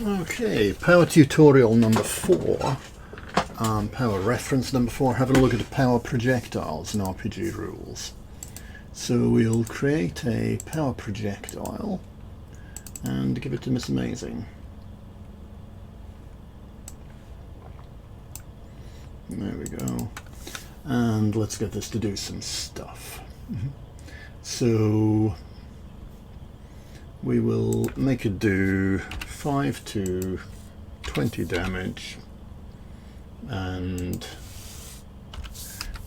Okay, power tutorial number 4, power reference number 4, having a look at power projectiles and RPG rules. So we'll create a power projectile and give it to Miss Amazing. There we go. And let's get this to do some stuff. So we will make it do 5 to 20 damage and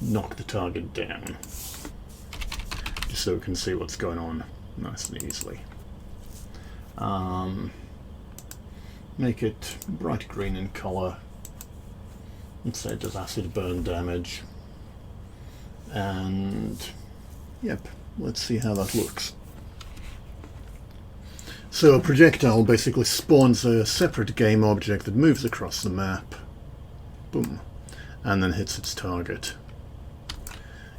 knock the target down, just so we can see what's going on nice and easily. Make it bright green in colour. Let's say it does acid burn damage, and yep, let's see how that looks. So a projectile basically spawns a separate game object that moves across the map, boom, and then hits its target.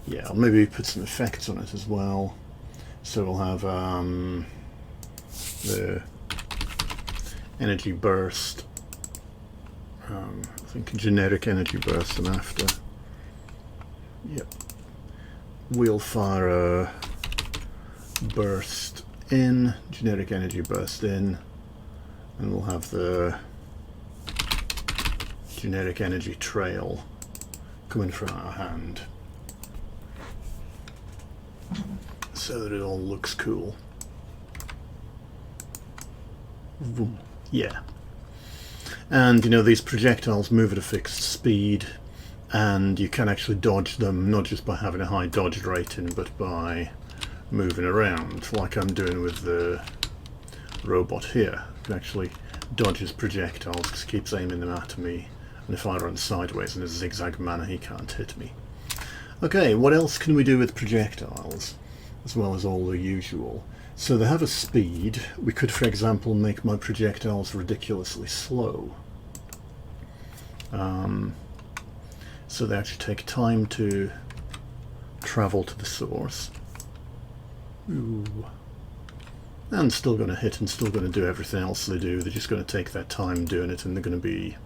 Yeah, I'll maybe put some effects on it as well. So we'll have the energy burst, I think generic energy burst I'm after. Yep. We'll fire a burst in, generic energy burst in, and we'll have the generic energy trail coming from our hand, so that it all looks cool. Boom. Yeah. And you know, these projectiles move at a fixed speed, and you can actually dodge them, not just by having a high dodge rating, but by moving around, like I'm doing with the robot here. You can actually dodge his projectiles because he keeps aiming them at me, and if I run sideways in a zigzag manner, he can't hit me. Okay, what else can we do with projectiles, as well as all the usual? So they have a speed. We could, for example, make my projectiles ridiculously slow. So they actually take time to travel to the source. Ooh. And still going to hit and still going to do everything else they do. They're just going to take their time doing it, and they're going to be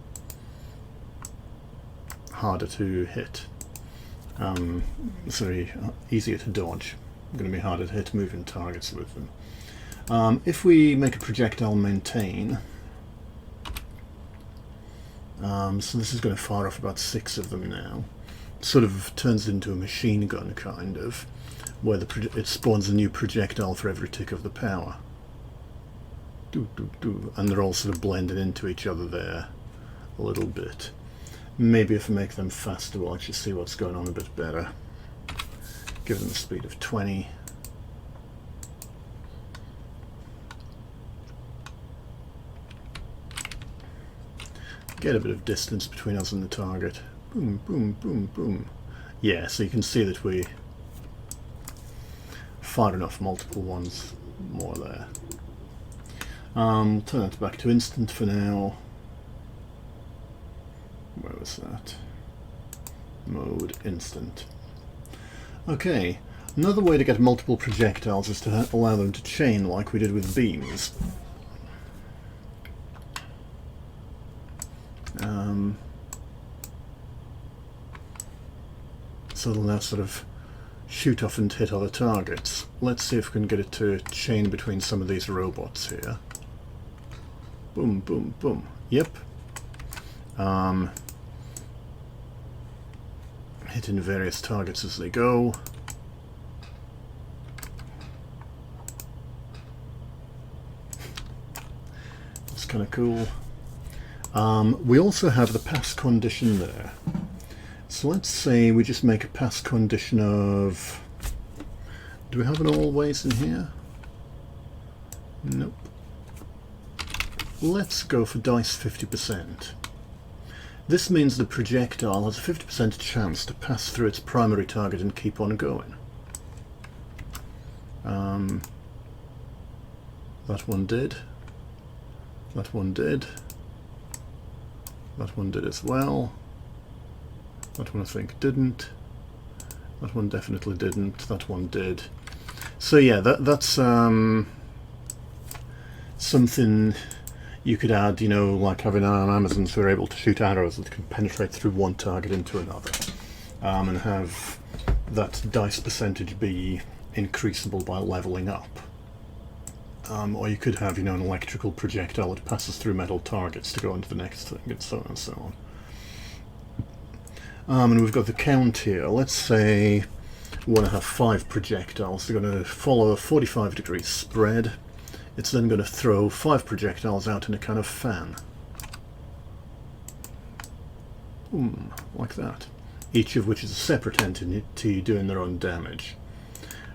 harder to hit. Sorry, easier to dodge. Going to be harder to hit moving targets with them. If we make a projectile maintain, so this is going to fire off about 6 of them now. Sort of turns into a machine gun, kind of, where it spawns a new projectile for every tick of the power. And they're all sort of blended into each other there a little bit. Maybe if I make them faster, we'll actually see what's going on a bit better. Give them a speed of 20. Get a bit of distance between us and the target. Boom, boom, boom, boom. Yeah, so you can see that we fired off multiple ones more there. Turn that back to instant for now. Where was that? Mode instant. Okay, another way to get multiple projectiles is to allow them to chain like we did with beams. So they'll now sort of shoot off and hit other targets. Let's see if we can get it to chain between some of these robots here. Boom, boom, boom. Yep. Hitting various targets as they go. That's kind of cool. We also have the pass condition there. So let's say we just make a pass condition of... Do we have an always in here? Nope. Let's go for dice 50%. This means the projectile has a 50% chance to pass through its primary target and keep on going. That one did. That one did. That one did as well. That one I think didn't. That one definitely didn't. That one did. So yeah, that's something You could add, you know, like having Amazons who are able to shoot arrows that can penetrate through one target into another, and have that dice percentage be increasable by leveling up. Or you could have, you know, an electrical projectile that passes through metal targets to go into the next thing, and so on and so on. And we've got the count here. Let's say we want to have 5 projectiles. They're going to follow a 45-degree spread. It's then going to throw 5 projectiles out in a kind of fan. Like that. Each of which is a separate entity doing their own damage.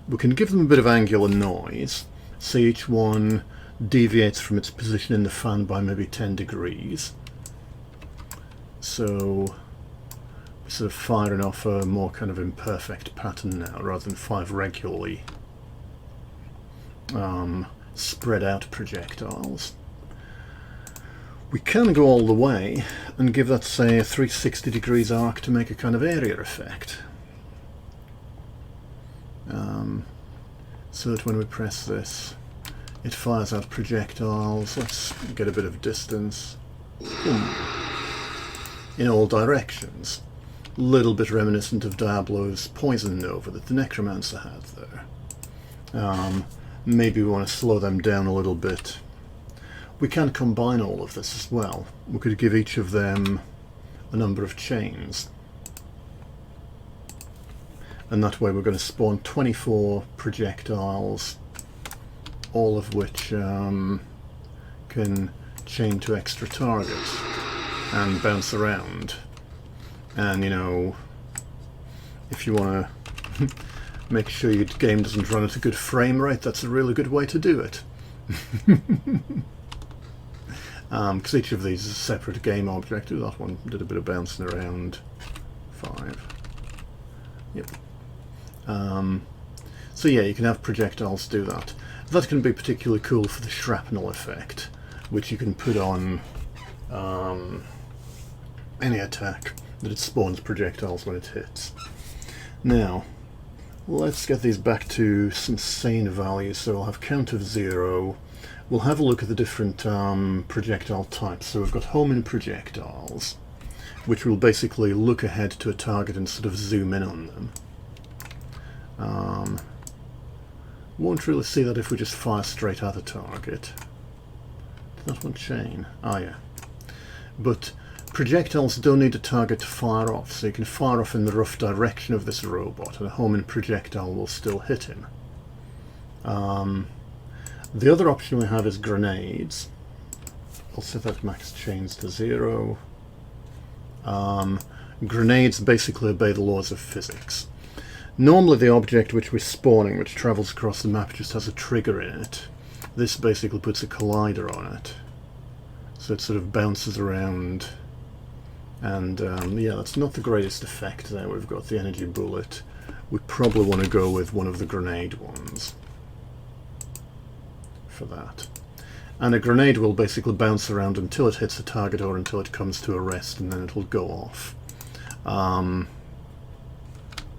We can give them a bit of angular noise, so each one deviates from its position in the fan by maybe 10 degrees. So we're sort of firing off a more kind of imperfect pattern now, rather than 5 regularly spread out projectiles. We can go all the way and give that, say, a 360 degrees arc to make a kind of area effect. So that when we press this, it fires out projectiles. Let's get a bit of distance. In all directions. Little bit reminiscent of Diablo's Poison Nova that the Necromancer had there. Maybe we want to slow them down a little bit. We can combine all of this as well. We could give each of them a number of chains. And that way we're going to spawn 24 projectiles, all of which can chain to extra targets and bounce around. And, you know, if you want to make sure your game doesn't run at a good frame rate, that's a really good way to do it. Because each of these is a separate game object. That one did a bit of bouncing around. 5. Yep. So yeah, you can have projectiles do that. That can be particularly cool for the shrapnel effect, which you can put on any attack that it spawns projectiles when it hits. Now, let's get these back to some sane values. So I'll have count of 0. We'll have a look at the different projectile types. So we've got homing projectiles, which will basically look ahead to a target and sort of zoom in on them. Won't really see that if we just fire straight at a target. Did that one chain? Ah, yeah. But projectiles don't need a target to fire off, so you can fire off in the rough direction of this robot, and a homing projectile will still hit him. The other option we have is grenades. I'll set that max chains to 0. Grenades basically obey the laws of physics. Normally the object which we're spawning, which travels across the map, just has a trigger in it. This basically puts a collider on it. So it sort of bounces around. And yeah, that's not the greatest effect there. We've got the energy bullet. We probably want to go with one of the grenade ones for that. And a grenade will basically bounce around until it hits a target or until it comes to a rest, and then it'll go off.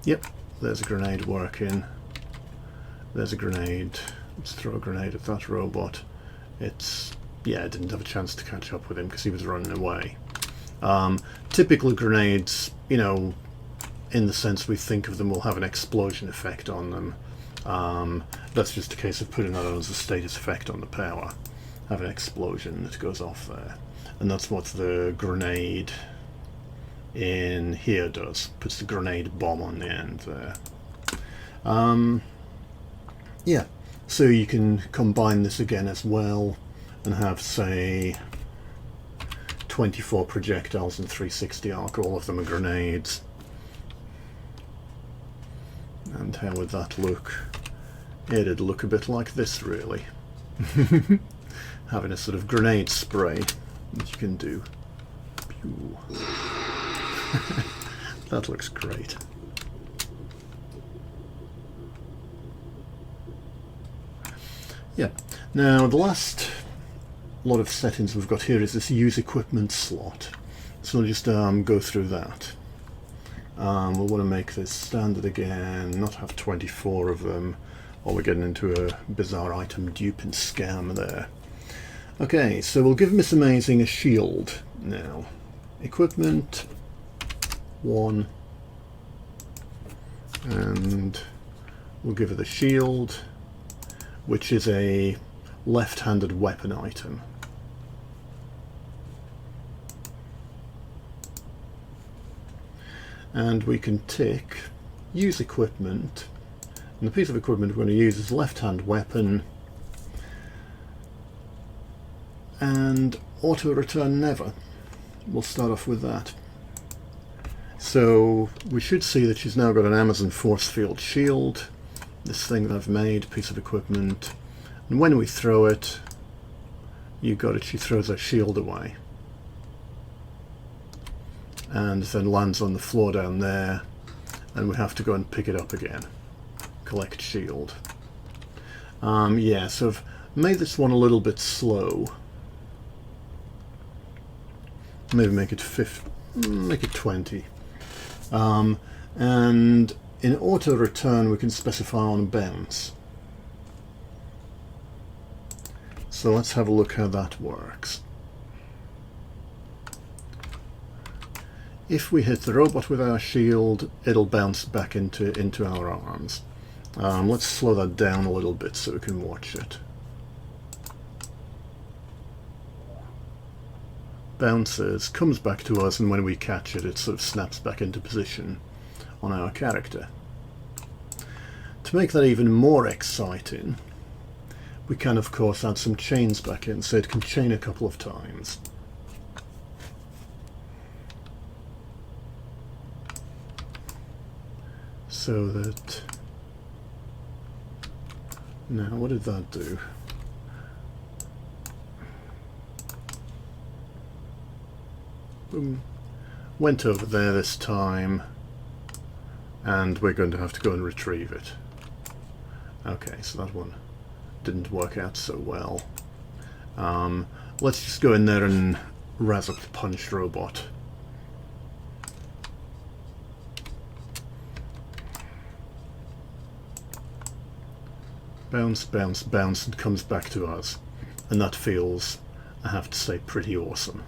Yep. There's a grenade working. There's a grenade. Let's throw a grenade at that robot. Yeah, it didn't have a chance to catch up with him because he was running away. Typically grenades, you know, in the sense we think of them, will have an explosion effect on them. That's just a case of putting that on as a status effect on the power. Have an explosion that goes off there. And that's what the grenade in here does. Puts the grenade bomb on the end there. Yeah, so you can combine this again as well and have, say, 24 projectiles and 360 arc. All of them are grenades. And how would that look? It'd look a bit like this, really. Having a sort of grenade spray that you can do. Pew. That looks great. Yeah. Now the last lot of settings we've got here is this use equipment slot. So we'll just go through that. We'll want to make this standard again, not have 24 of them, or we're getting into a bizarre item duping scam there. Okay, so we'll give Miss Amazing a shield now. Equipment 1, and we'll give her the shield, which is a left-handed weapon item. And we can tick use equipment, and the piece of equipment we're going to use is left-hand weapon, and auto return never. We'll start off with that. So we should see that she's now got an Amazon force field shield, this thing that I've made, piece of equipment, and when we throw it, you got it, she throws her shield away and then lands on the floor down there, and we have to go and pick it up again. Collect shield. Yeah, so I've made this one a little bit slow. Maybe make it 20. And in auto return we can specify on bounce. So let's have a look how that works. If we hit the robot with our shield, it'll bounce back into our arms. Let's slow that down a little bit so we can watch it. Bounces, comes back to us, and when we catch it, it sort of snaps back into position on our character. To make that even more exciting, we can of course add some chains back in, so it can chain a couple of times. So that... Now, what did that do? Boom. Went over there this time, and we're going to have to go and retrieve it. Okay, so that one didn't work out so well. Let's just go in there and razz up the punch robot. Bounce, bounce, bounce, and comes back to us. And that feels, I have to say, pretty awesome.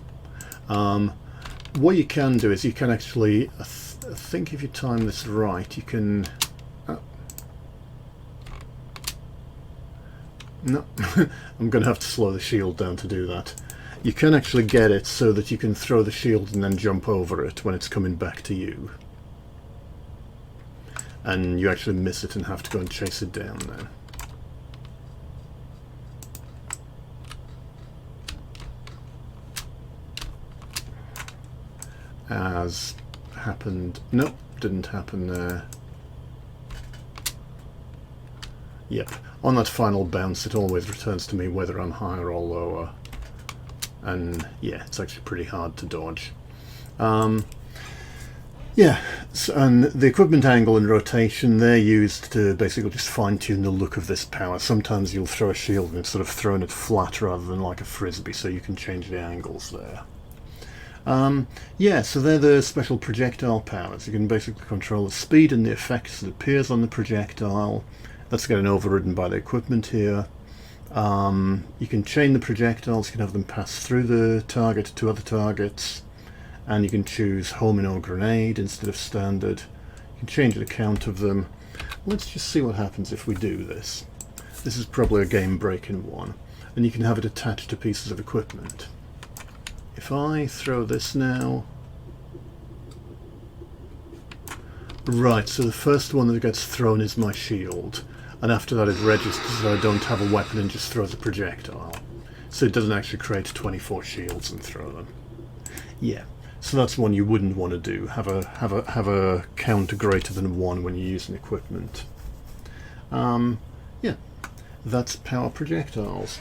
What you can do is you can actually, I think if you time this right, you can... No, I'm going to have to slow the shield down to do that. You can actually get it so that you can throw the shield and then jump over it when it's coming back to you. And you actually miss it and have to go and chase it down now. As happened... Nope, didn't happen there. Yep, on that final bounce it always returns to me whether I'm higher or lower. And yeah, it's actually pretty hard to dodge. Yeah, so, and the equipment angle and rotation, they're used to basically just fine-tune the look of this power. Sometimes you'll throw a shield and it's sort of throwing it flat rather than like a frisbee, so you can change the angles there. Yeah, so they're the special projectile powers. You can basically control the speed and the effects that appears on the projectile. That's getting overridden by the equipment here. You can chain the projectiles, you can have them pass through the target to other targets, and you can choose homing or grenade instead of standard. You can change the count of them. Let's just see what happens if we do this. This is probably a game-breaking one, and you can have it attached to pieces of equipment. If I throw this now... Right, so the first one that gets thrown is my shield, and after that it registers that I don't have a weapon and just throws a projectile. So it doesn't actually create 24 shields and throw them. Yeah, so that's one you wouldn't want to do. Have a count greater than 1 when you're using equipment. Yeah, that's Power Projectiles.